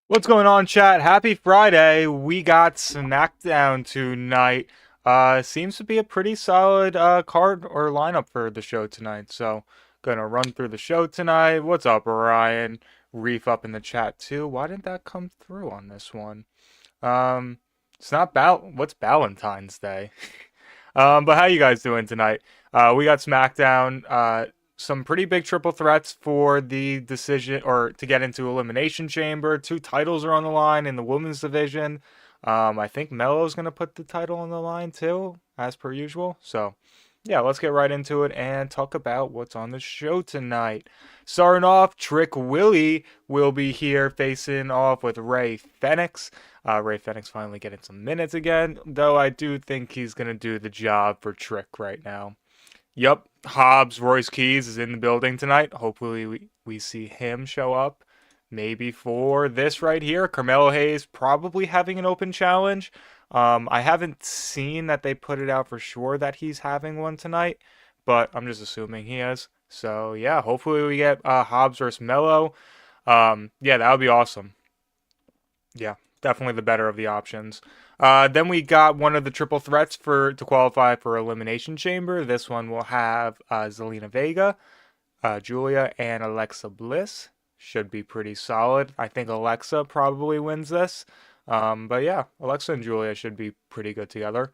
What's going on, chat? Happy Friday. We got Smackdown tonight. Seems to be a pretty solid card or lineup for the show tonight. So, gonna run through the show tonight. What's up, Ryan? Reef up in the chat too. Why didn't that come through on this one? Um, it's not what's Valentine's Day? But how you guys doing tonight? We got SmackDown. Some pretty big triple threats for the decision or to get into Elimination Chamber. Two titles are on the line in the women's division. I think Melo's gonna put the title on the line too, as per usual. So, yeah, let's get right into it and talk about what's on the show tonight. Starting off, Trick Willie will be here facing off with Ray Fenix. Ray Fenix finally getting some minutes again, though I do think he's gonna do the job for Trick right now. Yup, Hobbs, Royce Keys is in the building tonight. Hopefully we see him show up. Maybe for this right here, Carmelo Hayes probably having an open challenge. I haven't seen that they put it out for sure that he's having one tonight, but I'm just assuming he is. So yeah, hopefully we get Hobbs versus Melo. Yeah, that would be awesome. Yeah, definitely the better of the options. Then we got one of the triple threats to qualify for Elimination Chamber. This one will have Zelina Vega, Julia, and Alexa Bliss. Should be pretty solid. I think Alexa probably wins this. But yeah, Alexa and Julia should be pretty good together.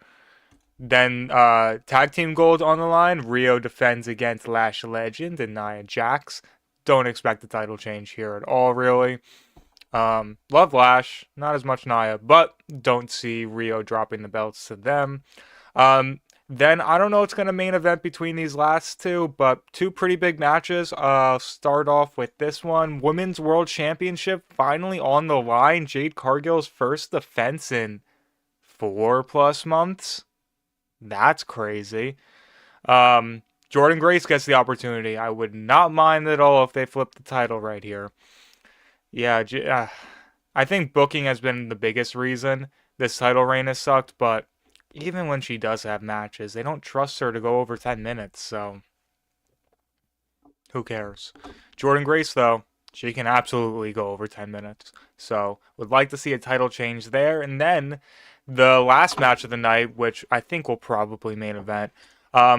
Then tag team gold on the line. Rio defends against Lash Legend and Nia Jax. Don't expect a title change here at all, really. Love Lash, not as much Nia, but don't see Rio dropping the belts to them. Then I don't know what's going to main event between these last two, but two pretty big matches. Start off with this one. Women's World Championship finally on the line. Jade Cargill's first defense in 4+ months. That's crazy. Jordan Grace gets the opportunity. I would not mind at all if they flip the title right here. Yeah, I think booking has been the biggest reason this title reign has sucked, but even when she does have matches, they don't trust her to go over 10 minutes, so who cares? Jordan Grace, though, she can absolutely go over 10 minutes. So, would like to see a title change there. And then the last match of the night, which I think will probably main event,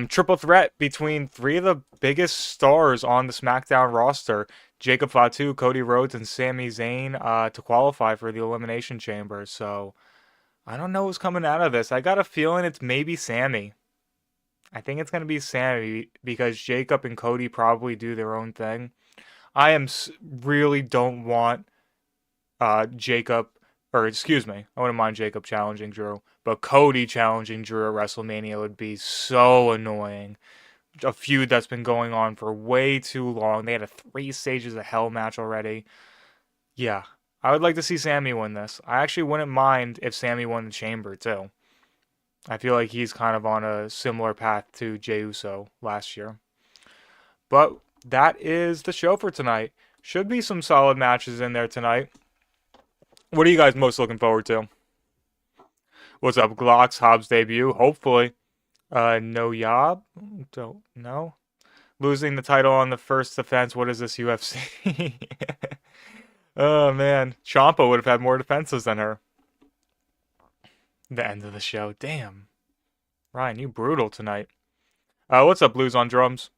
triple threat between three of the biggest stars on the SmackDown roster. Jacob Fatu, Cody Rhodes, and Sami Zayn to qualify for the Elimination Chamber. So I don't know what's coming out of this. I got a feeling it's maybe Sami. I think it's going to be Sami because Jacob and Cody probably do their own thing. Really don't want Jacob, or excuse me, I wouldn't mind Jacob challenging Drew, but Cody challenging Drew at WrestleMania would be so annoying. A feud that's been going on for way too long. They had a 3 stages of hell match already. Yeah, I would like to see Sami win this. I actually wouldn't mind if Sami won the Chamber too. I feel like he's kind of on a similar path to Jey Uso last year. But that is the show for tonight. Should be some solid matches in there tonight. What are you guys most looking forward to? What's up, Glocks? Hobbs debut, hopefully. No Yob? Don't know. Losing the title on the first defense. What is this UFC? Oh man, Ciampa would have had more defenses than her. The end of the show. Damn, Ryan, you brutal tonight. What's up, Blues on drums?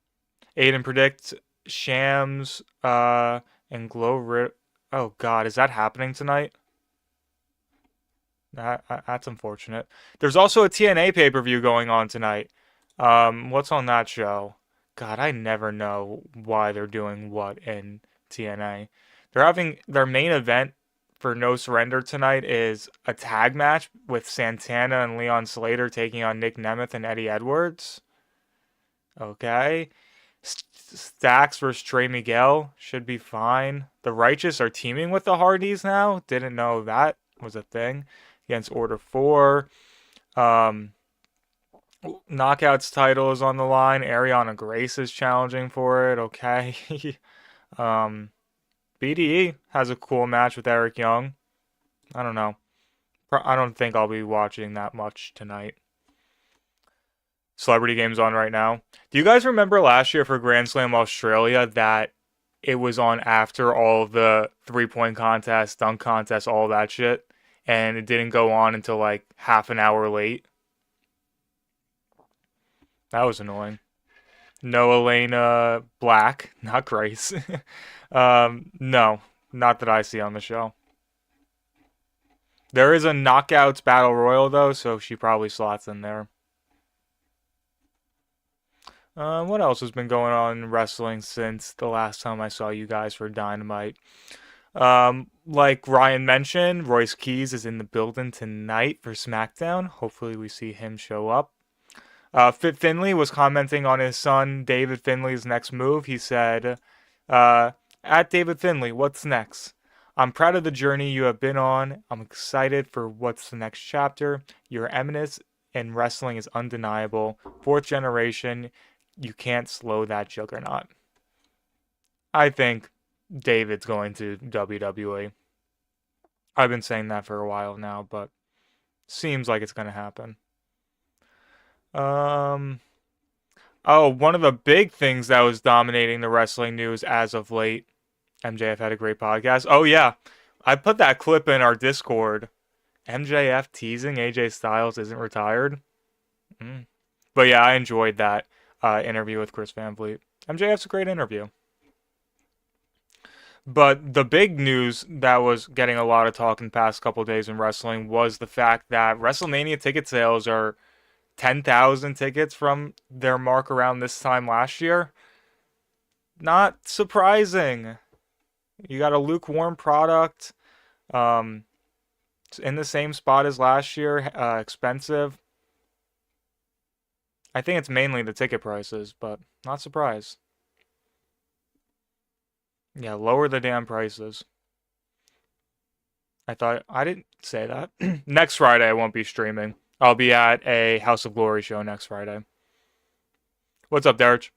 Aiden predict Shams. And Glow. Oh God, is that happening tonight? That's unfortunate. There's also a TNA pay-per-view going on tonight. What's on that show? God, I never know why they're doing what in TNA. They're having their main event for No Surrender tonight is a tag match with Santana and Leon Slater taking on Nick Nemeth and Eddie Edwards. Okay. Stacks versus Trey Miguel should be fine. The Righteous are teaming with the Hardys now. Didn't know that was a thing. Against Order 4. Knockouts title is on the line. Ariana Grace is challenging for it. Okay. BDE has a cool match with Eric Young. I don't know. I don't think I'll be watching that much tonight. Celebrity Games on right now. Do you guys remember last year for Grand Slam Australia that it was on after all of the 3 point contests, dunk contests, all that shit, and it didn't go on until like half an hour late. That was annoying. No Elena Black, not Grace. No, not that I see on the show. There is a knockouts battle royal though, so she probably slots in there. What else has been going on in wrestling since the last time I saw you guys for Dynamite? Like Ryan mentioned, Royce Keys is in the building tonight for Smackdown. Hopefully, we see him show up. Fit Finley was commenting on his son David Finley's next move. He said, "At David Finley, what's next? I'm proud of the journey you have been on. I'm excited for what's the next chapter. Your eminence in wrestling is undeniable. Fourth generation, you can't slow that juggernaut." I think David's going to WWE. I've been saying that for a while now, but seems like it's going to happen. Um, oh, one of the big things that was dominating the wrestling news as of late. MJF had a great podcast. Oh yeah, I put that clip in our Discord. MJF teasing AJ Styles isn't retired. Mm. But yeah, I enjoyed that interview with Chris Van Vliet. MJF's a great interview. But the big news that was getting a lot of talk in the past couple of days in wrestling was the fact that WrestleMania ticket sales are 10,000 tickets from their mark around this time last year. Not surprising. You got a lukewarm product. Um, it's in the same spot as last year. Expensive. I think it's mainly the ticket prices, but not surprised. Yeah, lower the damn prices. I didn't say that. Next Friday I won't be streaming. I'll be at a House of Glory show next Friday. What's up, Derek?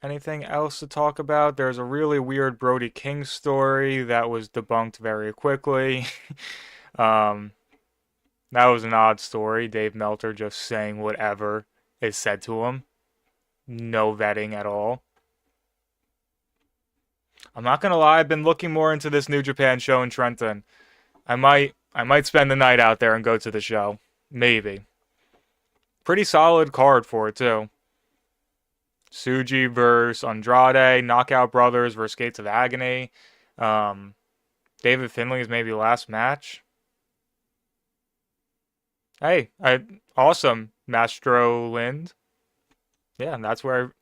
Anything else to talk about? There's a really weird Brody King story that was debunked very quickly. um, that was an odd story. Dave Meltzer just saying whatever is said to him. No vetting at all. I'm not gonna lie, I've been looking more into this New Japan show in Trenton. I might spend the night out there and go to the show. Maybe. Pretty solid card for it too. Suji versus Andrade, Knockout Brothers versus Gates of Agony. Um, David Finley's maybe last match. Hey, awesome, Mastro Lind. Yeah, and that's where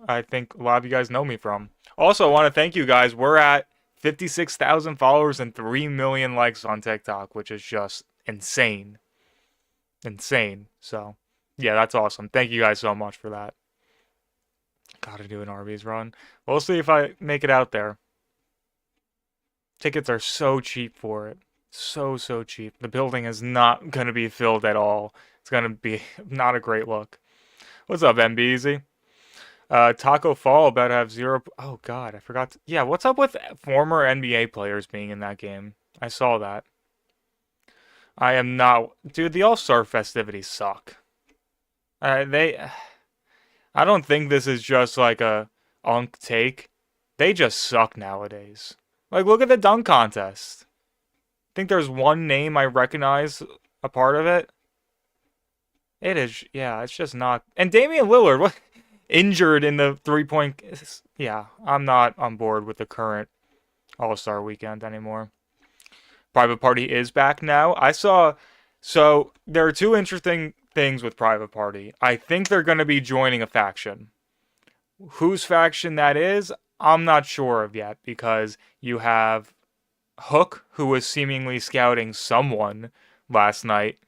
I think a lot of you guys know me from. Also, I want to thank you guys. We're at 56,000 followers and 3 million likes on TikTok, which is just insane. Insane. So, yeah, that's awesome. Thank you guys so much for that. Gotta do an Arby's run. We'll see if I make it out there. Tickets are so cheap for it. So, so cheap. The building is not going to be filled at all. It's going to be not a great look. What's up, MBeasy? Taco Fall about to have zero. Oh, God, I forgot. Yeah, what's up with former NBA players being in that game? I saw that. I am not. Dude, the All Star festivities suck. They. I don't think this is just like a unk take. They just suck nowadays. Like, look at the dunk contest. I think there's one name I recognize a part of it. It is, yeah, it's just not. And Damian Lillard, what? Injured in the 3 point. Yeah, I'm not on board with the current All Star weekend anymore. Private Party is back now. I saw. So, there are two interesting things with Private Party. I think they're going to be joining a faction. Whose faction that is, I'm not sure of yet because you have Hook, who was seemingly scouting someone last night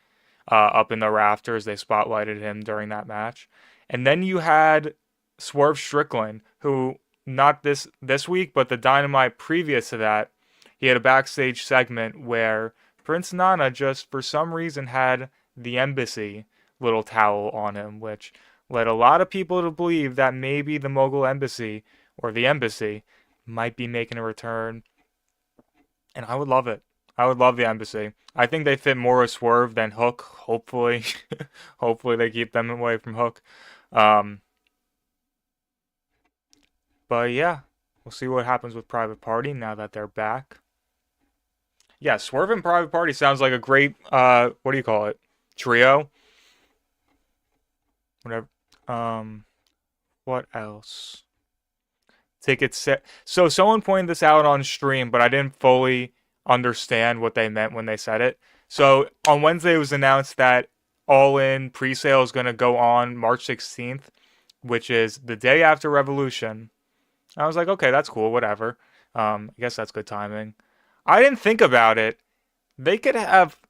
up in the rafters. They spotlighted him during that match. And then you had Swerve Strickland, who not this week, but the Dynamite previous to that, he had a backstage segment where Prince Nana just for some reason had the embassy little towel on him, which led a lot of people to believe that maybe the Mogul Embassy or the embassy might be making a return. And I would love it. I would love the Embassy. I think they fit more with Swerve than Hook. Hopefully, hopefully they keep them away from Hook. Um, but yeah, we'll see what happens with Private Party now that they're back. Yeah, Swerve and Private Party sounds like a great what do you call it? Trio? Whatever. Um, what else? Tickets set. So someone pointed this out on stream, but I didn't fully understand what they meant when they said it. So on Wednesday it was announced that All In pre-sale is going to go on March 16th, which is the day after Revolution. I was like, okay, that's cool, whatever. I guess that's good timing. I didn't think about it. They could have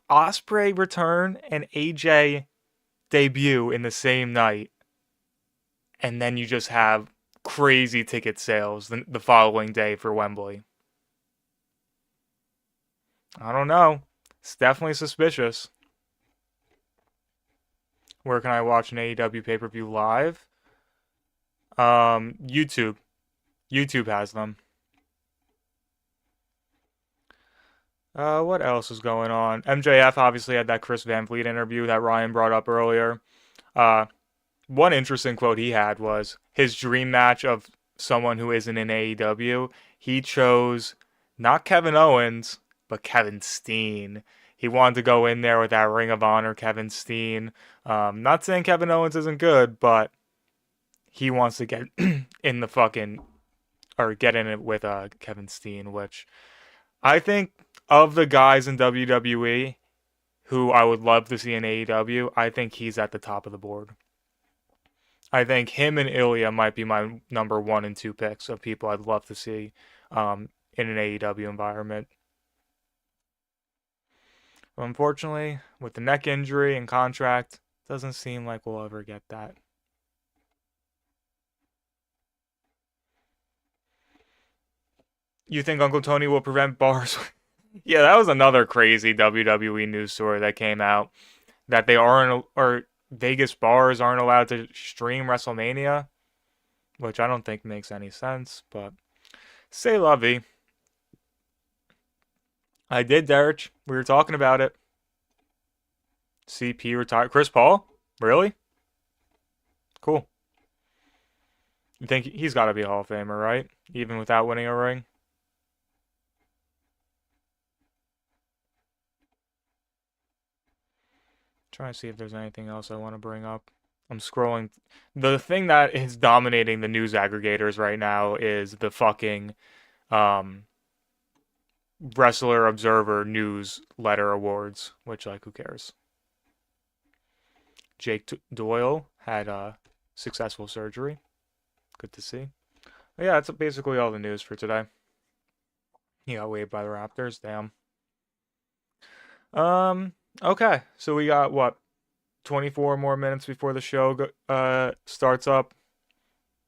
Osprey return and AJ debut in the same night, and then you just have crazy ticket sales the following day for Wembley. I don't know. It's definitely suspicious. Where can I watch an AEW pay-per-view live? YouTube. YouTube has them. What else is going on? MJF obviously had that Chris Van Vliet interview that Ryan brought up earlier. Uh, One interesting quote he had was his dream match of someone who isn't in AEW. He chose not Kevin Owens, but Kevin Steen. He wanted to go in there with that Ring of Honor Kevin Steen. Not saying Kevin Owens isn't good, but he wants to get in the fucking or get in it with Kevin Steen, which I think of the guys in WWE who I would love to see in AEW, I think he's at the top of the board. I think him and Ilya might be my number 1 and 2 picks of people I'd love to see in an AEW environment. But unfortunately, with the neck injury and contract, doesn't seem like we'll ever get that. You think Uncle Tony will prevent bars? Yeah, that was another crazy WWE news story that came out that they aren't, or Vegas bars aren't allowed to stream WrestleMania, which I don't think makes any sense, but say lovey. I did, Derek. We were talking about it. CP retired. Chris Paul? Really? Cool. You think he's got to be a Hall of Famer, right? Even without winning a ring? Trying to see if there's anything else I want to bring up. I'm scrolling. The thing that is dominating the news aggregators right now is the fucking um, Wrestler Observer newsletter awards, which, like, who cares? Jake Doyle had successful surgery. Good to see. But yeah, that's basically all the news for today. He got waived by the Raptors. Damn. Okay. So we got what? 24 more minutes before the show starts up.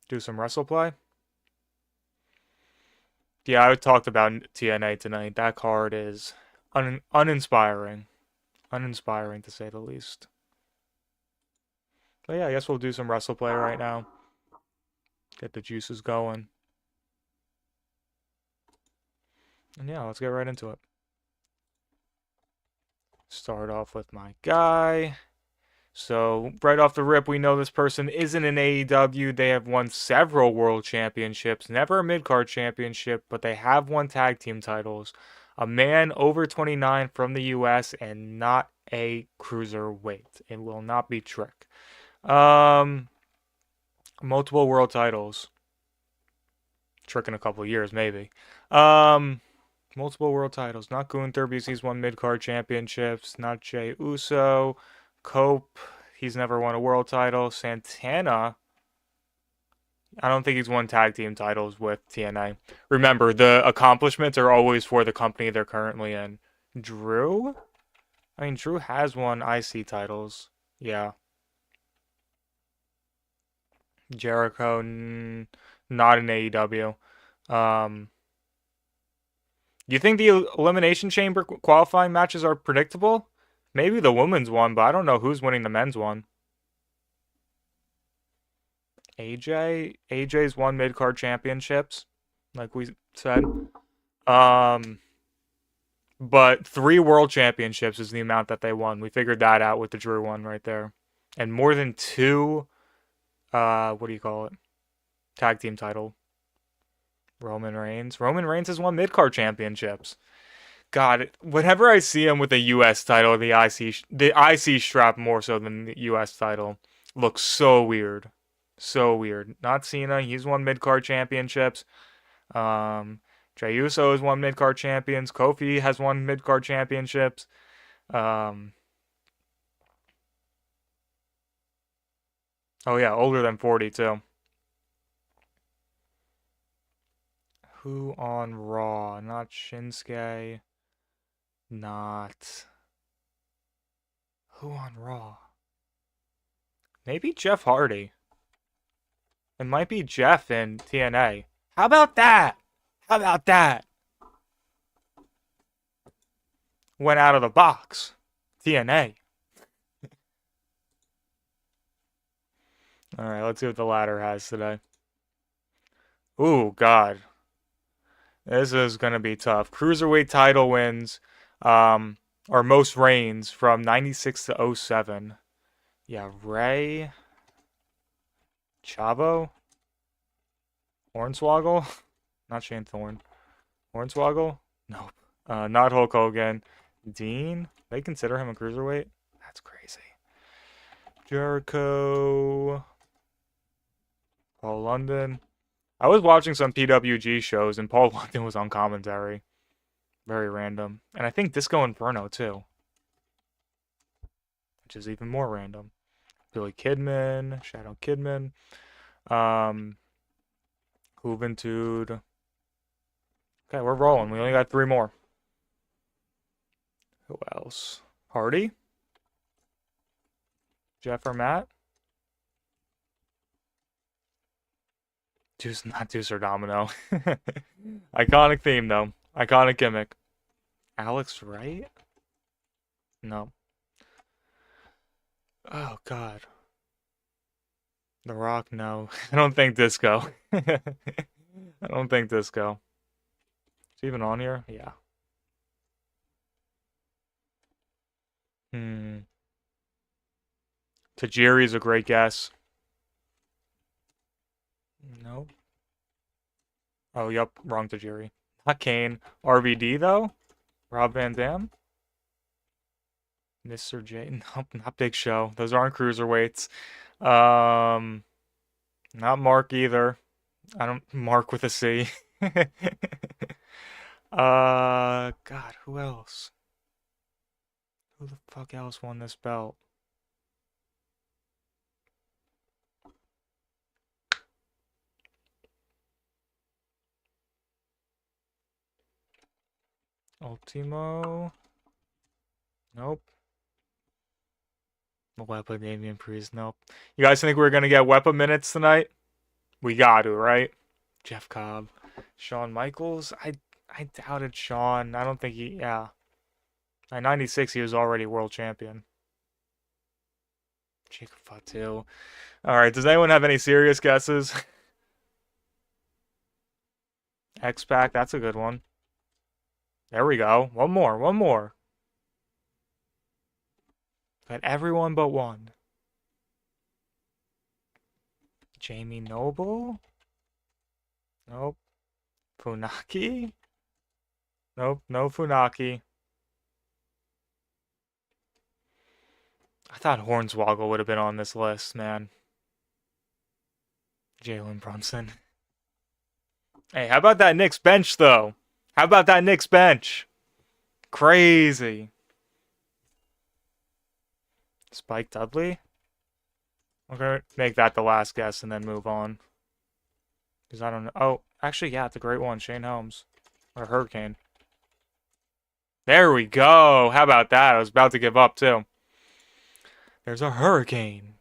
Do some wrestle play. Yeah, I talked about TNA tonight. That card is uninspiring. Uninspiring to say the least. But yeah, I guess we'll do some wrestle play right now. Get the juices going. And yeah, let's get right into it. Start off with my guy. So, right off the rip, we know this person isn't in AEW. They have won several world championships, never a mid-card championship, but they have won tag team titles. A man over 29 from the US and not a cruiserweight. It will not be Trick. Multiple world titles. Trick in a couple of years, maybe. Multiple world titles. Not Gunther because he's won mid-card championships. Not Jey Uso. Cope, he's never won a world title. Santana, I don't think he's won tag team titles with TNA. Remember, the accomplishments are always for the company they're currently in. Drew? I mean, Drew has won IC titles. Yeah. Jericho, not in AEW. You think the Elimination Chamber qualifying matches are predictable? Maybe the women's one, but I don't know who's winning the men's one. AJ's won mid-card championships, like we said. But 3 world championships is the amount that they won. We figured that out with the Drew one right there. And more than 2, what do you call it? Tag team title. Roman Reigns. Roman Reigns has won mid-card championships. God, whenever I see him with a U.S. title, the IC strap more so than the U.S. title, looks so weird. So weird. Not Cena. He's won mid-card championships. Um, Jey Uso has won mid-card champions. Kofi has won mid-card championships. Um, oh yeah, older than 40 too. Who on Raw? Not Shinsuke. Not. Who on Raw? Maybe Jeff Hardy. It might be Jeff in TNA. How about that? How about that? Went out of the box. TNA. Alright, let's see what the ladder has today. Ooh, God. This is going to be tough. Cruiserweight title wins, or most reigns from 96 to 07. Yeah, Ray. Chavo. Hornswoggle. Not Shane Thorne. Hornswoggle? Nope. Not Hulk Hogan. Dean? They consider him a cruiserweight? That's crazy. Jericho. Paul London. I was watching some PWG shows and Paul London was on commentary. Very random. And I think Disco Inferno too. Which is even more random. Billy Kidman. Shadow Kidman. Juventud. Okay, we're rolling. We only got 3 more. Who else? Hardy? Jeff or Matt? Not Deuce or Domino. Iconic theme, though. Iconic gimmick. Alex Wright? No. Oh, God. The Rock? No. I don't think Disco. I don't think Disco. Is he even on here? Yeah. Tajiri's a great guess. Nope. Oh, yup. Wrong Tajiri. Not Kane. RVD, though? Rob Van Dam? Mr. J? Nope, not Big Show. Those aren't cruiserweights. Not Mark either. I don't... Mark with a C. God, who else? Who the fuck else won this belt? Ultimo. Nope. Wepa, Damian Priest. Nope. You guys think we're gonna get Wepa minutes tonight? We got to, right? Jeff Cobb. Shawn Michaels? I doubted Shawn. I don't think he... Yeah. At 96, he was already world champion. Jacob Fatu. Alright, does anyone have any serious guesses? X-Pac, that's a good one. There we go. One more. Got everyone but one. Jamie Noble? Nope. Funaki? Nope, no Funaki. I thought Hornswoggle would have been on this list, man. Jalen Brunson. Hey, how about that Knicks bench, though? How about that Knicks bench? Crazy. Spike Dudley? I'm going to make that the last guess and then move on. Because I don't know. Oh, actually, yeah, it's a great one. Shane Helms. Or Hurricane. There we go. How about that? I was about to give up, too. There's a hurricane.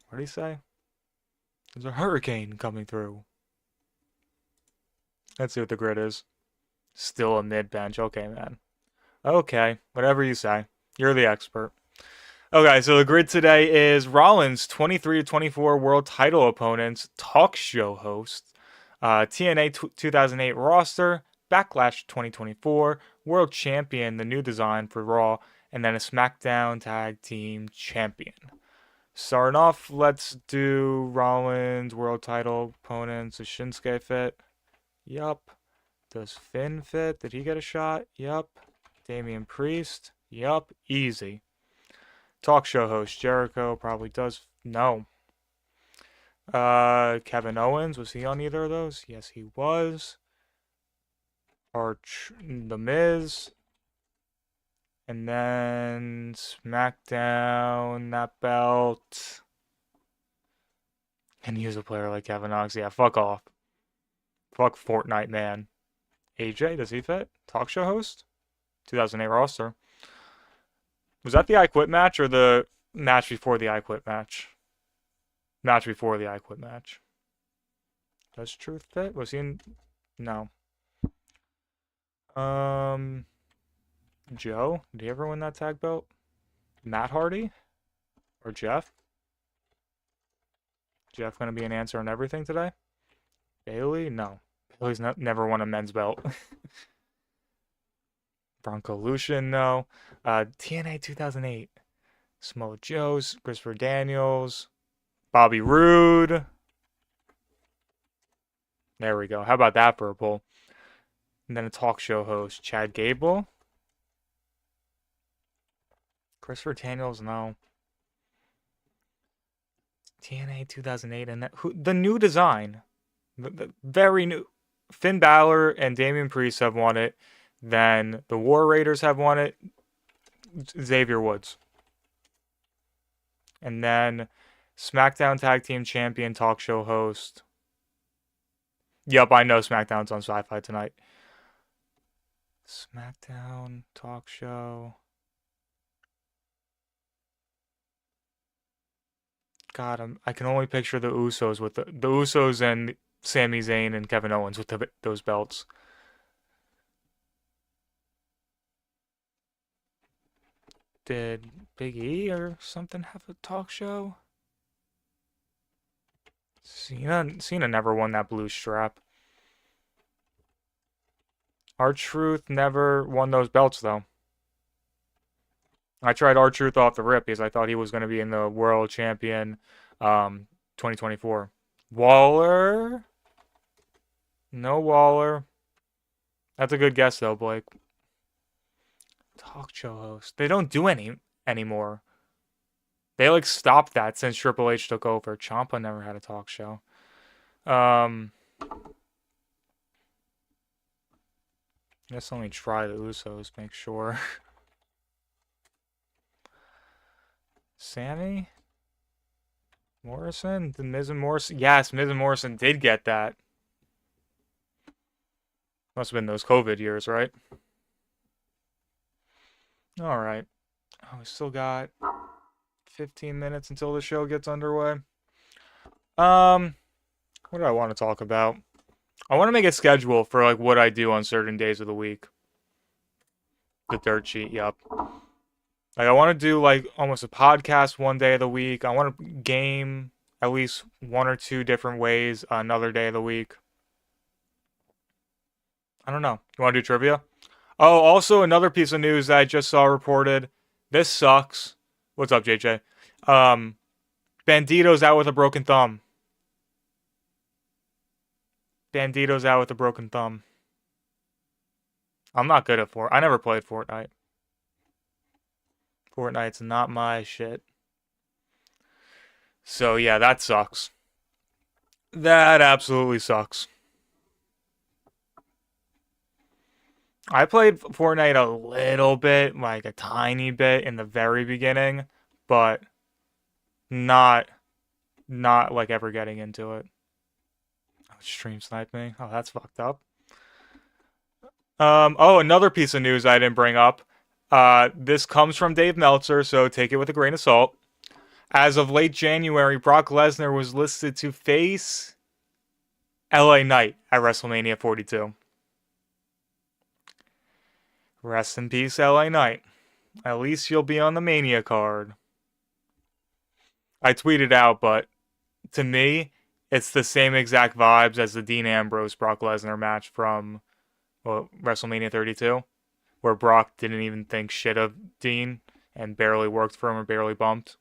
What did he say? There's a hurricane coming through. Let's see what the grid is. Still a mid-bench. Okay, man. Okay, whatever you say. You're the expert. Okay, so the grid today is Rollins, 23 to 24 world title opponents, talk show host, TNA 2008 roster, Backlash 2024, World Champion, the new design for Raw, and then a SmackDown Tag Team Champion. Starting off, let's do Rollins World Title opponents. Does Shinsuke fit? Yup. Does Finn fit? Did he get a shot? Yup. Damian Priest? Yup. Easy. Talk show host Jericho probably does. No. Kevin Owens, was he on either of those? Yes, he was. The Miz. And then SmackDown, that belt. And use a player like Kevin Owens. Yeah, fuck off. Fuck Fortnite, man. AJ, does he fit? Talk show host? 2008 roster. Was that the I Quit match or the match before the I Quit match? Match before the I Quit match. Does Truth fit? Was he in? No. Joe? Did he ever win that tag belt? Matt Hardy? Or Jeff? Jeff gonna be an answer on everything today? Bailey? No. Bailey's never won a men's belt. Bronco Lucian? No. TNA 2008. Samoa Joe's, Christopher Daniels, Bobby Roode. There we go. How about that purple? And then a talk show host, Chad Gable. Christopher Daniels, no. TNA 2008 and the new design, the very new. Finn Balor and Damian Priest have won it. Then the War Raiders have won it. Xavier Woods. And then SmackDown Tag Team Champion talk show host. Yup, I know SmackDown's on Sci-Fi tonight. SmackDown talk show. God, I can only picture the Usos with the Usos and Sami Zayn and Kevin Owens with those belts. Did Big E or something have a talk show? Cena never won that blue strap. R-Truth never won those belts, though. I tried R-Truth off the rip because I thought he was going to be in the World Champion 2024. Waller? No Waller. That's a good guess, though, Blake. Talk show host. They don't do any anymore. They, like, stopped that since Triple H took over. Ciampa never had a talk show. Guess let me try the Usos, make sure. Sammy? Morrison? The Miz and Morrison? Yes, Miz and Morrison did get that. Must have been those COVID years, right? Alright. Oh, we still got 15 minutes until the show gets underway. What do I want to talk about? I want to make a schedule for like what I do on certain days of the week. The dirt sheet, yep. Like I want to do like almost a podcast one day of the week. I want to game at least one or two different ways another day of the week. I don't know. You want to do trivia? Oh, also another piece of news that I just saw reported. This sucks. What's up, JJ? Bandito's out with a broken thumb. Bandito's out with a broken thumb. I'm not good at Fortnite. I never played Fortnite. Fortnite's not my shit. So yeah, that sucks. That absolutely sucks. I played Fortnite a little bit, like a tiny bit in the very beginning, but not like ever getting into it. Oh, stream snipe me. Oh, that's fucked up. Oh, another piece of news I didn't bring up. This comes from Dave Meltzer, so take it with a grain of salt. As of late January, Brock Lesnar was listed to face LA Knight at WrestleMania 42. Rest in peace, LA Knight. At least you'll be on the Mania card. I tweeted out, but to me, it's the same exact vibes as the Dean Ambrose Brock Lesnar match from WrestleMania 32. where Brock didn't even think shit of Dean and barely worked for him or barely bumped.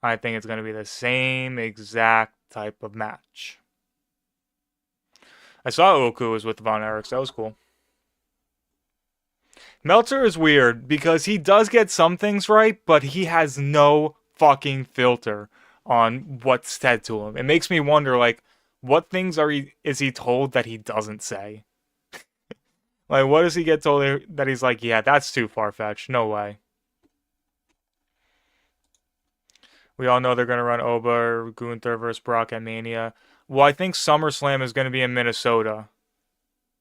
I think it's going to be the same exact type of match. I saw Oku was with Von Erichs. That was cool. Meltzer is weird because he does get some things right, but he has no fucking filter on what's said to him. It makes me wonder, like, what things is he told that he doesn't say? Like, what does he get told that he's like, yeah, that's too far-fetched. No way. We all know they're going to run Oba or Gunther versus Brock at Mania. Well, I think SummerSlam is going to be in Minnesota.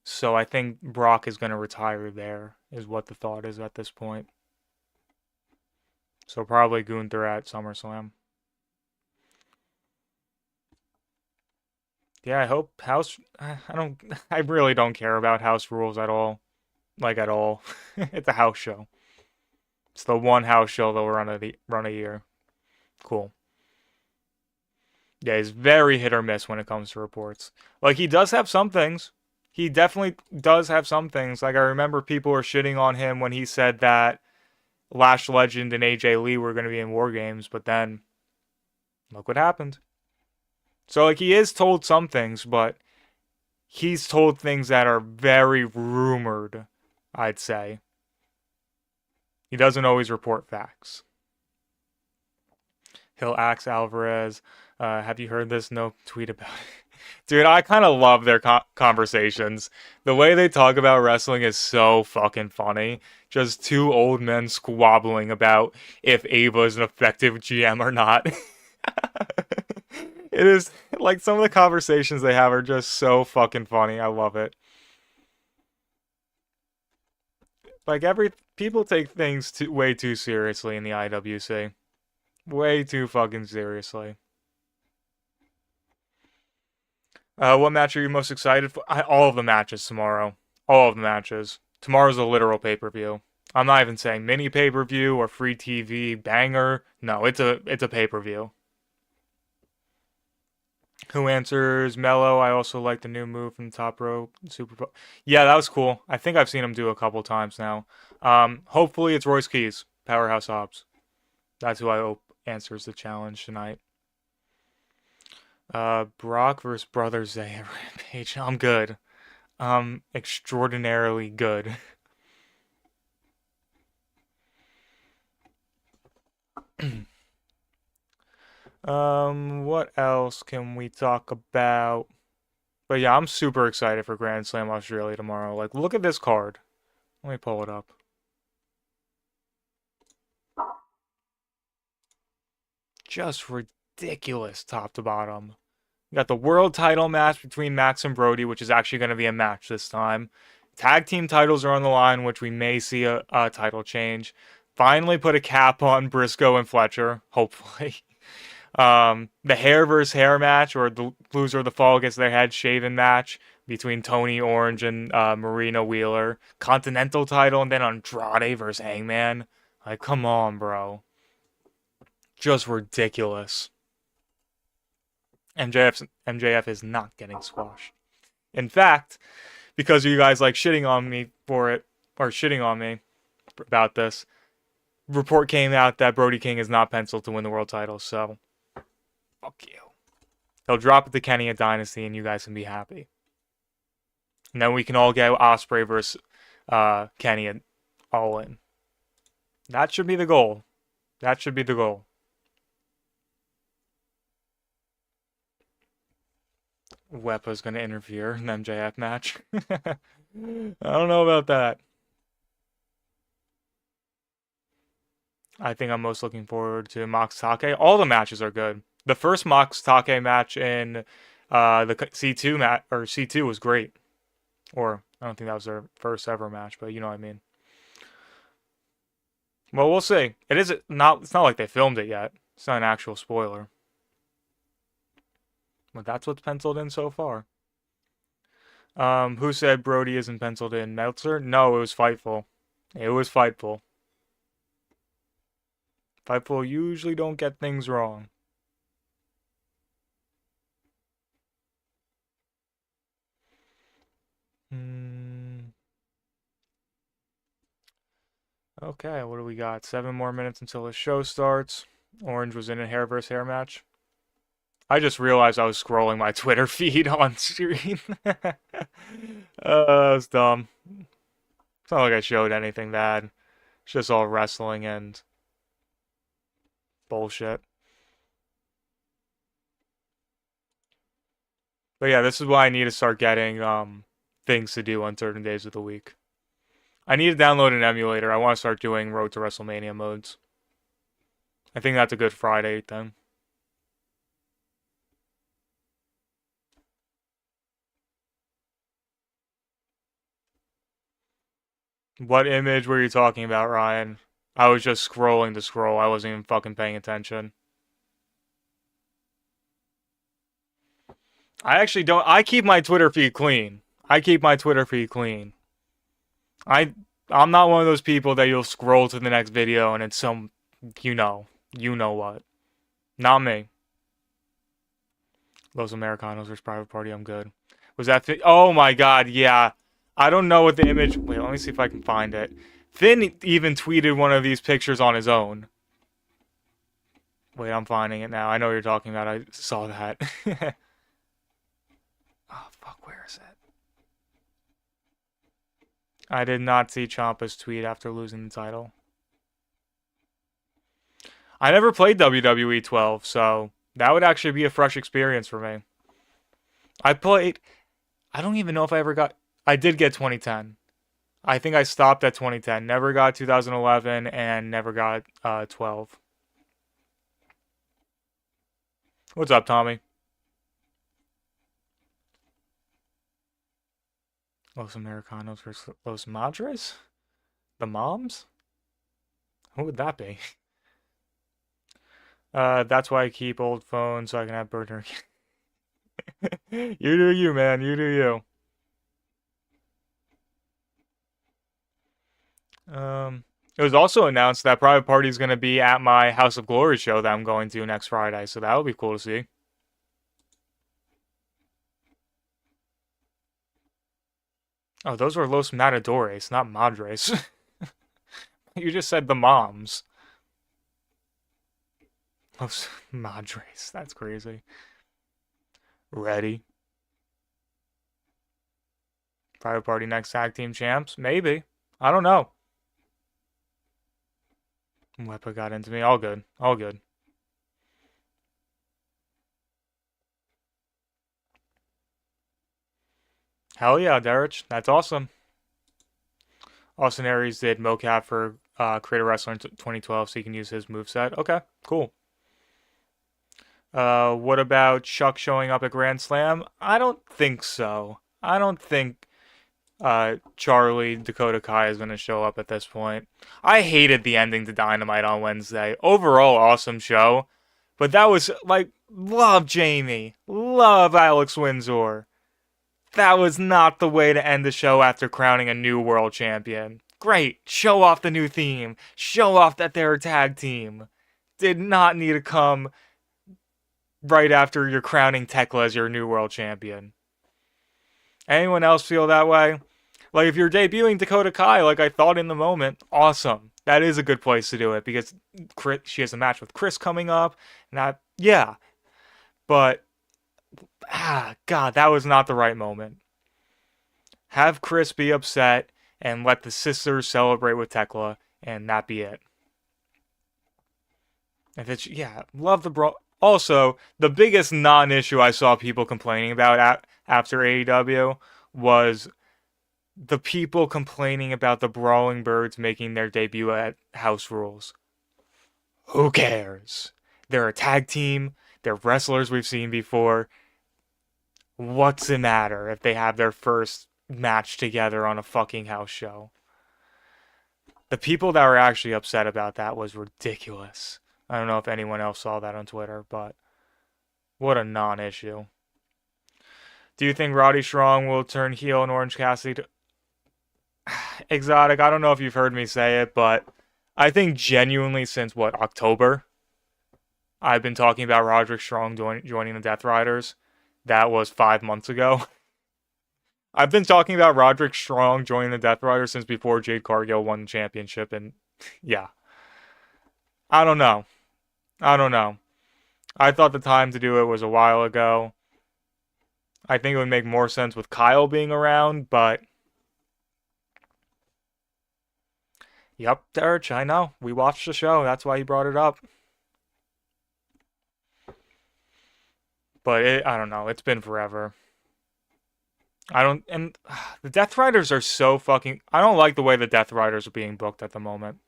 So I think Brock is going to retire there, is what the thought is at this point. So probably Gunther at SummerSlam. Yeah, I hope House. I don't. I really don't care about House rules at all. Like at all. It's a house show. It's the one house show they'll run a year. Cool. Yeah, he's very hit or miss when it comes to reports. Like he does have some things. He definitely does have some things. Like I remember people were shitting on him when he said that Lash Legend and AJ Lee were going to be in War Games, but then look what happened. So like he is told some things, but he's told things that are very rumored, I'd say. He doesn't always report facts. He'll ask Alvarez, have you heard this? No, tweet about it. Dude, I kind of love their conversations. The way they talk about wrestling is so fucking funny. Just two old men squabbling about if Ava is an effective GM or not. It is like some of the conversations they have are just so fucking funny. I love it. Like every people take things way too seriously in the IWC. Way too fucking seriously. What match are you most excited for? All of the matches tomorrow. All of the matches. Tomorrow's a literal pay-per-view. I'm not even saying mini pay-per-view or free TV banger. No, it's a pay-per-view. Who answers? Mello. I also like the new move from the top rope. Super. Yeah, that was cool. I think I've seen him do a couple times now. Hopefully it's Royce Keys, Powerhouse Hobbs. That's who I hope answers the challenge tonight. Brock versus Brother Zay at Rampage. I'm good. Extraordinarily good. What else can we talk about? But yeah, I'm super excited for Grand Slam Australia tomorrow. Like, look at this card. Let me pull it up. Just ridiculous top to bottom. We got the world title match between Max and Brody, which is actually going to be a match this time. Tag team titles are on the line, which we may see a title change. Finally put a cap on Briscoe and Fletcher, hopefully. The hair versus hair match, or the loser of the fall gets their head shaven match between Tony Orange and Marina Wheeler. Continental title, and then Andrade versus Hangman. Like, come on, bro. Just ridiculous. MJF is not getting squashed. In fact, because you guys like shitting on me for it, or shitting on me about this, report came out that Brody King is not penciled to win the world title, so fuck you. He'll drop it to Kenny at Dynasty and you guys can be happy. And then we can all get Ospreay versus Kenny at All In. That should be the goal. That should be the goal. Wepa's going to interfere in the MJF match. I don't know about that. I think I'm most looking forward to Mox Take. All the matches are good. The first Mox Take match in the C2 or C2 was great. Or I don't think that was their first ever match, but you know what I mean. Well, we'll see. It's not like they filmed it yet. It's not an actual spoiler. But that's what's penciled in so far. Who said Brody isn't penciled in? Meltzer? No, it was Fightful. It was Fightful. Fightful usually don't get things wrong. Okay, what do we got? 7 more minutes until the show starts. Orange was in a hair versus hair match. I just realized I was scrolling my Twitter feed on screen. That's dumb. It's not like I showed anything bad. It's just all wrestling and bullshit. But yeah, this is why I need to start getting things to do on certain days of the week. I need to download an emulator. I want to start doing Road to WrestleMania modes. I think that's a good Friday thing. What image were you talking about, Ryan? I was just scrolling to scroll. I wasn't even fucking paying attention. I actually don't. I keep my Twitter feed clean. I keep my Twitter feed clean. I I'm not one of those people that you'll scroll to the next video and it's some you know what. Not me. Los Americanos versus Private Party. I'm good. Was that? Oh my God. Yeah. I don't know what the image. Wait. Let me see if I can find it. Finn even tweeted one of these pictures on his own. Wait. I'm finding it now. I know what you're talking about. I saw that. Oh fuck. Where is it? I did not see Ciampa's tweet after losing the title. I never played WWE 12, so that would actually be a fresh experience for me. I played. I don't even know if I ever got. I did get 2010. I think I stopped at 2010. Never got 2011 and never got 12. What's up, Tommy? Los Americanos versus Los Madres? The Moms? Who would that be? That's why I keep old phones so I can have burner. You do you, man. You do you. It was also announced that Private Party is going to be at my House of Glory show that I'm going to next Friday, so that would be cool to see. Oh, those were Los Matadores, not Madres. You just said the Moms. Los Madres. That's crazy. Ready. Private Party next tag team champs? Maybe. I don't know. Wepa got into me. All good. All good. Hell yeah, Derek. That's awesome. Austin Aries did mocap for Creator Wrestler in 2012, so you can use his moveset. Okay, cool. What about Chuck showing up at Grand Slam? I don't think so. I don't think Charlie Dakota Kai is going to show up at this point. I hated the ending to Dynamite on Wednesday. Overall, awesome show. But that was, like, love Jamie. Love Alex Windsor. That was not the way to end the show after crowning a new world champion. Great. Show off the new theme. Show off that they're a tag team. Did not need to come right after you're crowning Tekla as your new world champion. Anyone else feel that way? Like, if you're debuting Dakota Kai, like I thought in the moment, awesome. That is a good place to do it because she has a match with Chris coming up. And that, yeah. But, God, that was not the right moment. Have Chris be upset and let the sisters celebrate with Tekla, and that be it. If it's, yeah, love the bro. Also, the biggest non-issue I saw people complaining about after AEW was the people complaining about the Brawling Birds making their debut at House Rules. Who cares? They're a tag team. They're wrestlers we've seen before. What's the matter if they have their first match together on a fucking house show? The people that were actually upset about that was ridiculous. I don't know if anyone else saw that on Twitter, but what a non-issue. Do you think Roddy Strong will turn heel in Orange Cassidy? Exotic, I don't know if you've heard me say it, but I think genuinely since, October? I've been talking about Roderick Strong joining the Death Riders. That was 5 months ago. I've been talking about Roderick Strong joining the Death Riders since before Jade Cargill won the championship in Yeah. I don't know. I don't know. I thought the time to do it was a while ago. I think it would make more sense with Kyle being around, but... Yep, Derek, I know. We watched the show. That's why he brought it up. But I don't know. It's been forever. And the Death Riders are so fucking... I don't like the way the Death Riders are being booked at the moment.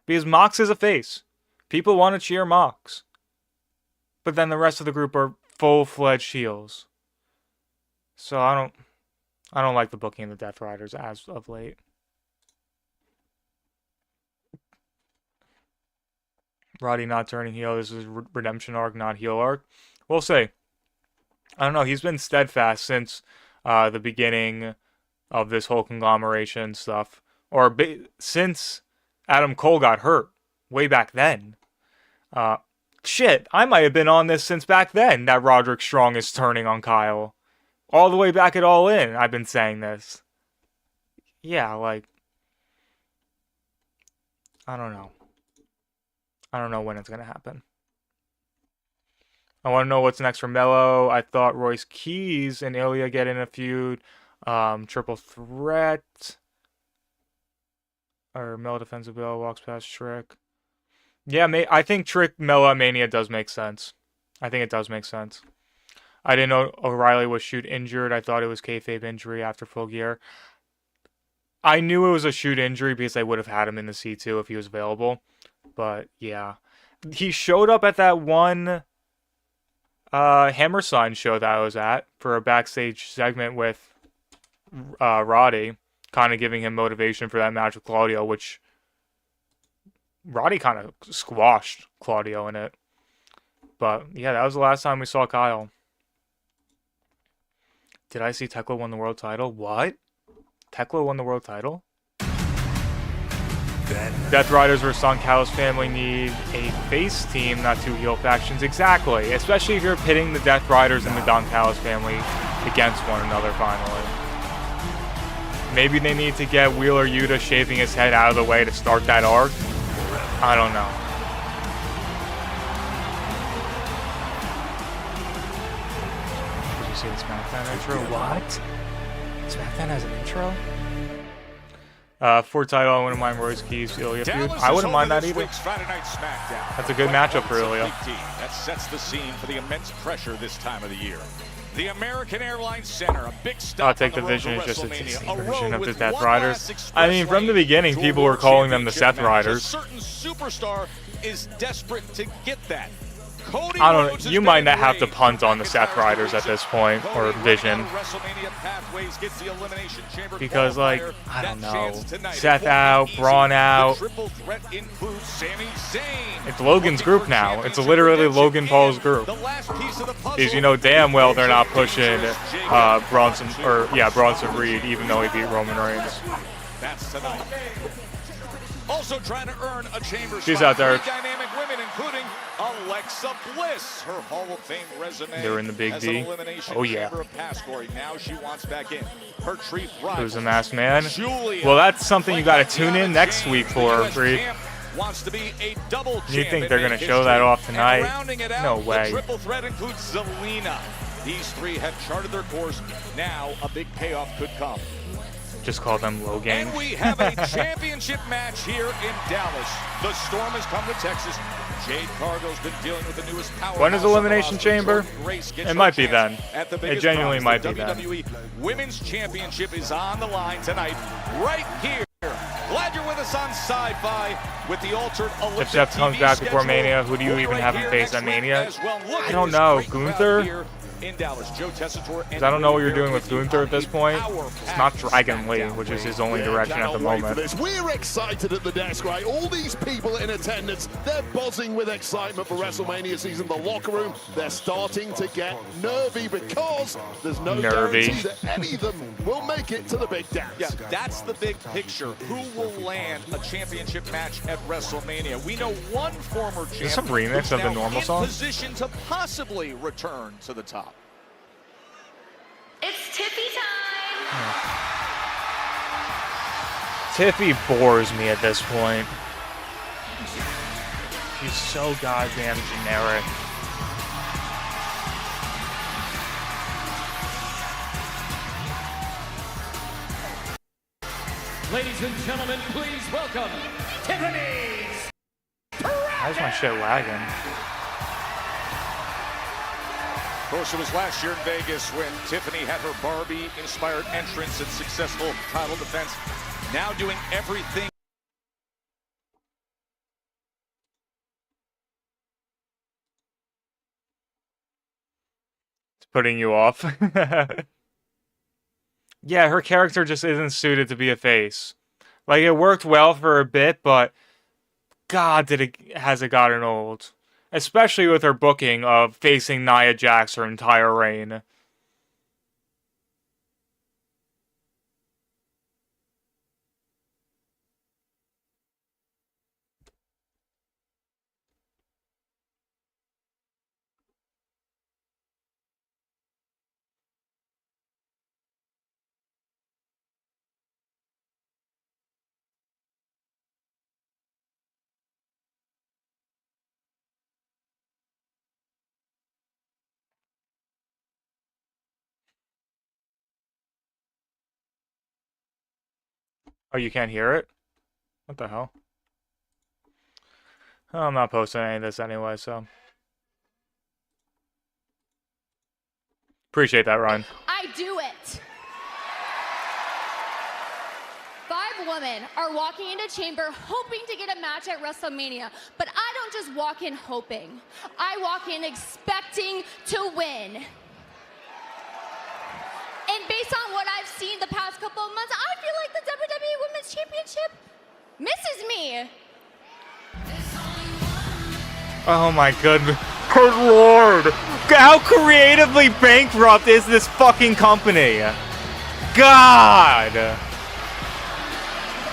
Because Mox is a face. People want to cheer Mox. But then the rest of the group are full-fledged heels. So I don't like the booking of the Death Riders as of late. Roddy not turning heel. This is redemption arc, not heel arc. We'll see. I don't know. He's been steadfast since the beginning of this whole conglomeration stuff. Or since Adam Cole got hurt way back then. Shit, I might have been on this since back then, that Roderick Strong is turning on Kyle. All the way back at All In, I've been saying this. Yeah, like... I don't know. I don't know when it's going to happen. I want to know what's next for Mello. I thought Royce Keys and Ilya get in a feud. Triple threat. Or Mello defensive bill, walks past Trick. Yeah, I think Trick Mello at Mania does make sense. I think it does make sense. I didn't know O'Reilly was shoot injured. I thought it was kayfabe injury after Full Gear. I knew it was a shoot injury because they would have had him in the C2 if he was available. But, yeah. He showed up at that one Hammer Sign show that I was at for a backstage segment with Roddy, kind of giving him motivation for that match with Claudio, which Roddy kind of squashed Claudio in it. But, yeah, that was the last time we saw Kyle. Did I see Tekla won the world title? What? Tekla won the world title? Death Riders vs. Don Callis family need a face team, not two heel factions. Exactly. Especially if you're pitting the Death Riders and the Don Callis family against one another finally. Maybe they need to get Wheeler Yuta shaving his head out of the way to start that arc. I don't know. Did you see the Smackdown intro? What? Smackdown has an intro? For title, I wouldn't mind Royce Keys, Ilya feud. I wouldn't mind that either. That's a good matchup for Ilya. That sets the scene for the immense pressure this time of the year. The American Airlines Center, a big stop. I'll take the Vision is just a tasty version of the Death Riders. I mean, from the beginning, people were calling them the Seth Riders. A certain superstar is desperate to get that. I don't know. You might not have to punt on the Seth Riders at this point, or Vision. Because, like, I don't know. Seth out, Braun out. It's Logan's group now. It's literally Logan Paul's group. Because you know damn well they're not pushing Bronson Reed, even though he beat Roman Reigns. That's tonight. Also trying to earn a chamber She's out there. Dynamic women, including Alexa Bliss. Her Hall of Fame resume. They're in the Big D. Oh yeah. Now she wants back in. Her treat Who's the masked man? Well, that's something you got to tune in next week for, Reed. Wants to be a double You think they're going to show that off tonight? No way. The triple threat includes Zelina. These three have charted their course. Now a big payoff could come. Just call them low gang. And we have a championship match here in Dallas. The Storm has come to Texas. Jade Cargill's been dealing with the newest power. When is Elimination Chamber? It might be then. It genuinely might be then. WWE Women's Championship is on the line tonight, right here. Glad you're with us on Sci-Fi with the altered Olympic If Seth comes back before Mania, who do you even have him face at Mania? I don't know. Gunther? In Dallas, Joe Tessitore, I don't know what you're doing with Gunther at this point. It's not Dragon Lee, which is his only direction at the moment. We're excited at the desk, right? All these people in attendance, they're buzzing with excitement for WrestleMania season. The locker room, they're starting to get nervy because there's no guarantee that any of them will make it to the big dance. Yeah, that's the big picture. Who will land a championship match at WrestleMania? We know one former champion. Is this a remix of the normal song? In position to possibly return to the top. It's Tiffy time! Tiffy bores me at this point. She's so goddamn generic. Ladies and gentlemen, please welcome Tiffany. How's my shit lagging? Of course, it was last year in Vegas when Tiffany had her Barbie-inspired entrance and successful title defense. Now doing everything. It's putting you off. Yeah, her character just isn't suited to be a face. Like, it worked well for a bit, but God, has it gotten old. Especially with her booking of facing Nia Jax her entire reign. Oh, you can't hear it? What the hell? Oh, I'm not posting any of this anyway, so. Appreciate that, Ryan. I do it. 5 women are walking into Chamber hoping to get a match at WrestleMania, but I don't just walk in hoping. I walk in expecting to win. And based on what I've seen the past couple of months, I feel like the WWE Women's Championship misses me. Oh my goodness. Good lord. How creatively bankrupt is this fucking company? God.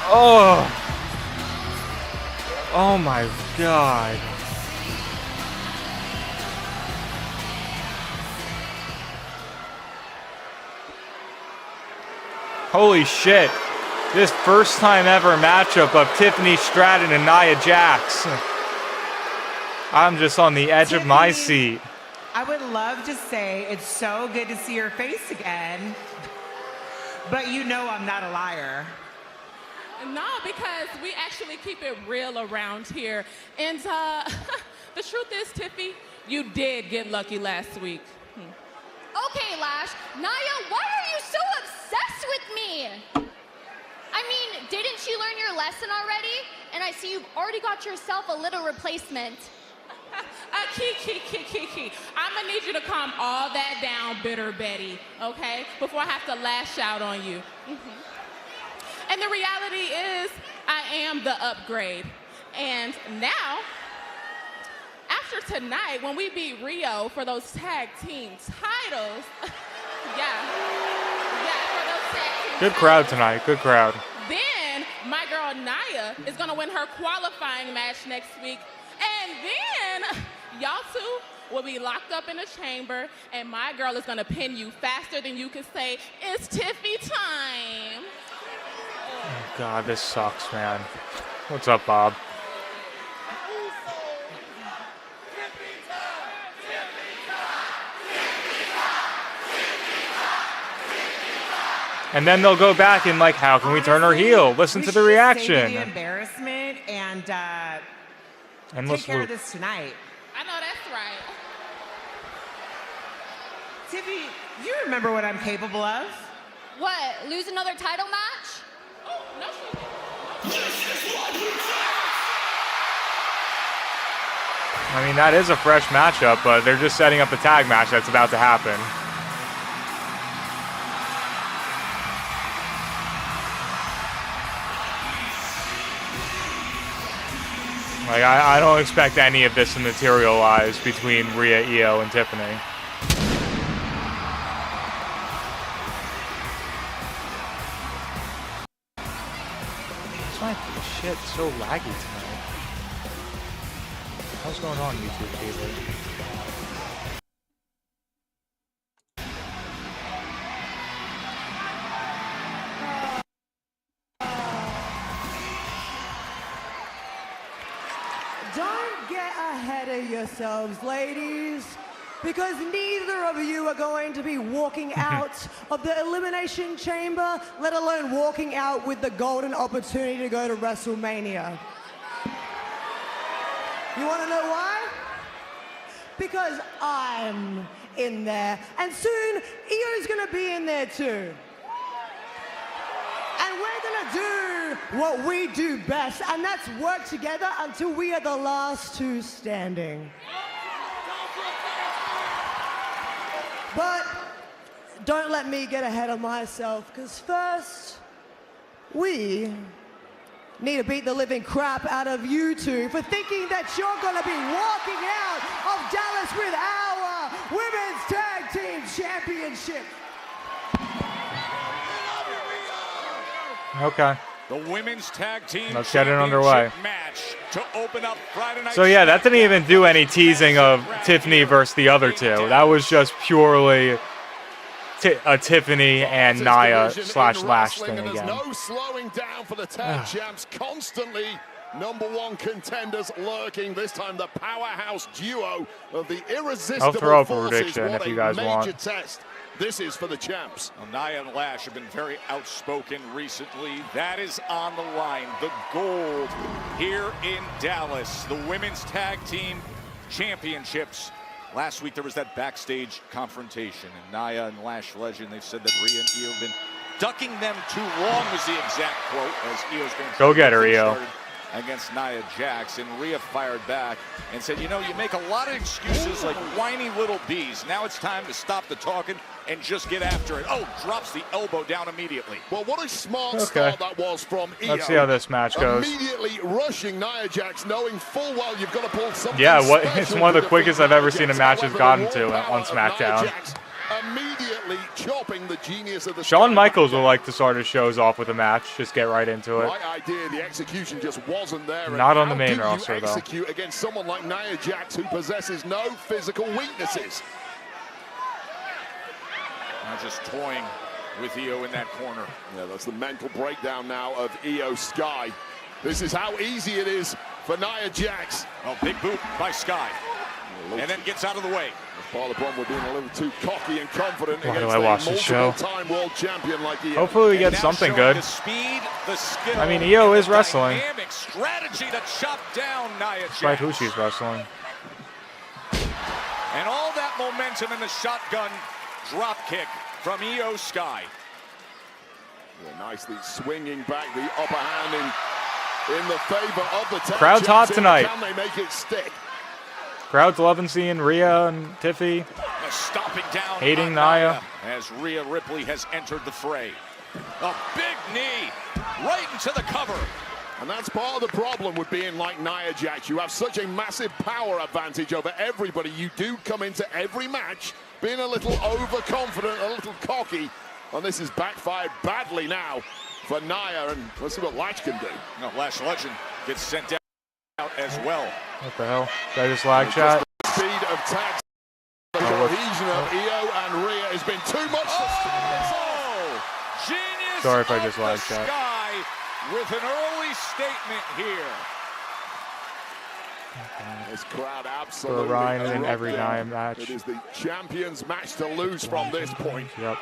Oh. Oh my god. Holy shit. This first time ever matchup of Tiffany Stratton and Nia Jax. I'm just on the edge of my seat. I would love to say it's so good to see your face again, but you know I'm not a liar. No, because we actually keep it real around here. And the truth is, Tiffy, you did get lucky last week. Okay, Lash. Nia, why are you so obsessed with me? I mean, didn't you learn your lesson already? And I see you've already got yourself a little replacement. Kiki. I'm gonna need you to calm all that down, bitter Betty, okay? Before I have to lash out on you. And the reality is, I am the upgrade. And now, after tonight, when we beat Rio for those tag team titles, yeah, for those tag team Good titles, crowd tonight. Good crowd. then my girl Nia is gonna win her qualifying match next week. And then y'all two will be locked up in a chamber, and my girl is gonna pin you faster than you can say, it's Tiffy time. Oh god, this sucks, man. What's up, Bob? And then they'll go back and like, how can we turn her heel? Listen to the We should reaction. save the embarrassment and take care of this tonight. I know that's right. Tiffy, you remember what I'm capable of? What, lose another title match? Oh, no, she I mean, that is a fresh matchup, but they're just setting up the tag match that's about to happen. Like, I don't expect any of this to materialize between Rhea, Io, and Tiffany. Why is my shit so laggy tonight? What's going on, YouTube TV? ahead of yourselves, ladies, because neither of you are going to be walking out of the Elimination Chamber, let alone walking out with the golden opportunity to go to WrestleMania. You want to know why? Because I'm in there, and soon Io's going to be in there too. And we're going to do what we do best, and that's work together until we are the last two standing. But don't let me get ahead of myself, because first, we need to beat the living crap out of you two for thinking that you're going to be walking out of Dallas with our Women's Tag Team Championship. Okay. The Women's Tag Team Let's get it underway. match to open up Friday night. So yeah, that didn't even do any teasing of Tiffany versus the other two. That was just purely a Tiffany and Nia / Lash thing And again. there's no slowing down for the tag champs. Constantly #1 contenders lurking. This time the powerhouse duo of the irresistible I'll throw up a forces. prediction What if you a guys major want. test this is for the champs. Well, Nia and Lash have been very outspoken recently. That is on the line. The gold here in Dallas. The Women's Tag Team Championships. Last week there was that backstage confrontation, and Nia and Lash Legend, they've said that Rhea and Io have been ducking them too long, was the exact quote, as Io's going to Go get her, Io. against Nia Jax, and Rhea fired back and said, you know, you make a lot of excuses like whiny little bees. Now it's time to stop the talking and just get after it. Oh, drops the elbow down immediately. Well, what a smart start that was from Io. Let's see how this match goes. Immediately rushing Nia Jax, knowing full well you've got to pull something. Yeah, special it's one of the to quickest defeat I've ever Nia seen a Jax. match has However, gotten the to raw on power of SmackDown. Nia Jax immediately chopping the genius of the Shawn Michaels will like to start his shows off with a match. Just get right into it. Right idea, the execution just wasn't there. And Not on the how main do roster, you though. execute against someone like Nia Jax who possesses no physical weaknesses? Now just toying with Io in that corner. Yeah, that's the mental breakdown now of Io Sky. This is how easy it is for Nia Jax. Oh, big boot by Sky. And then gets out of the way. Part of the problem, we're being a little too cocky and confident Why do against I watch a this show? multiple-time world champion like Io. Hopefully we get Now something showing good. The speed, the skill, I mean, Io and is the wrestling. Dynamic strategy to chop down Nia Jax. Despite who she's wrestling. And all that momentum in the shotgun drop kick from Io Sky. Yeah, nicely swinging back the upper hand in the favor of the tag Crowd's hot champs. tonight. Can they make it stick? Crowd's loving seeing Rhea and Tiffy. Stomping down Hating on Nia. as Rhea Ripley has entered the fray. A big knee right into the cover. And that's part of the problem with being like Nia Jax. You have such a massive power advantage over everybody. You do come into every match being a little overconfident, a little cocky. And this has backfired badly now for Nia. And let's see what Lash can do. No, Lash Legend gets sent out as well. What the hell? Did I just lag shot? The speed of tags. The cohesion of Io and Rhea has been too much. Oh! Genius Sorry if I of just the lagged shot. Sky with an early statement here. This crowd absolutely. For Ryan in erupting. every Nia match. It is the champion's match to lose from this point. Yep.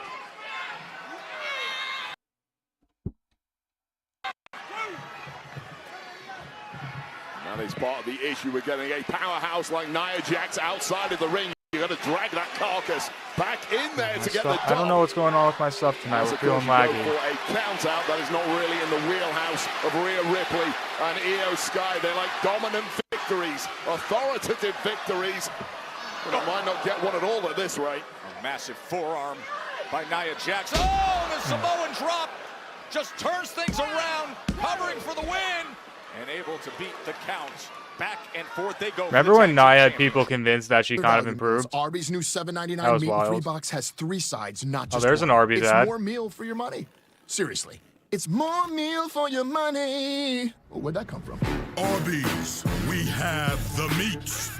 That is part of the issue. We're getting a powerhouse like Nia Jax outside of the ring. You've got to drag that carcass back in there to get the I don't know what's going on with my stuff tonight. We're feeling laggy. For a count out that is not really in the wheelhouse of Rhea Ripley and Io Sky. They're like dominant victories, authoritative victories. But I might not get one at all at this rate. A massive forearm by Nia Jax. Oh, the Samoan drop just turns things around, covering for the win, and able to beat the count. Back and forth they go. Remember when Nia had people convinced that she kind of improved? Arby's new $7.99 That was meat and free wild. box has 3 sides, not just there's one. an Arby's it's ad. more meal for your money. Seriously, it's more meal for your money. Well, where'd that come from? Arby's, we have the meats.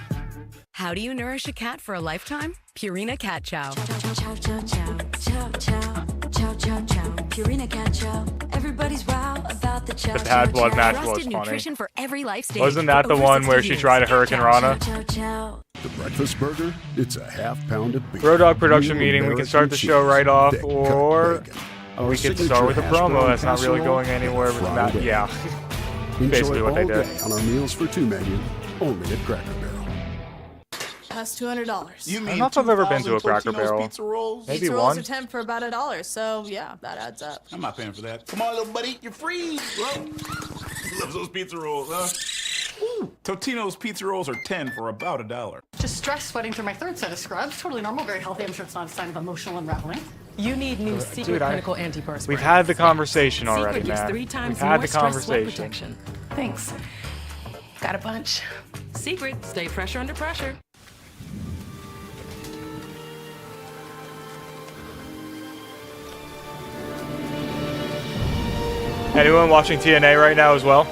How do you nourish a cat for a lifetime? Purina Cat Chow. Purina Catch-Up. Everybody's wow about the chow. The Bad Blood match was Trusted funny. nutrition for every life stage. Wasn't that the Over one 60 where she years. tried a Hurricane Rana? The breakfast burger, it's a half-pound of beef. Road Dogg production Real meeting. We can American start the show cheese, right off, thick-cut or bacon. we Our could start signature with a hash promo brown that's not really casserole, going anywhere with fried that. egg. Yeah, Enjoy basically what they all did. day on our Meals for Two menu, only at Cracker Barrel. That's $200. I don't know if I've ever been to a Cracker Barrel. Maybe Pizza one. rolls are 10 for about $1, so yeah, that adds up. I'm not paying for that. Come on, little buddy, you're free. Bro. Loves those pizza rolls, huh? Ooh, Totino's pizza rolls are 10 for about $1. Just stress sweating through my third set of scrubs. Totally normal, very healthy. I'm sure it's not a sign of emotional unraveling. You need new Secret Clinical Antiperspirant. We've had the conversation already, Secret gives man. 3 times We've had more the stress sweat conversation. protection. Thanks. Got a bunch. Secret, stay fresher under pressure. Anyone watching TNA right now as well?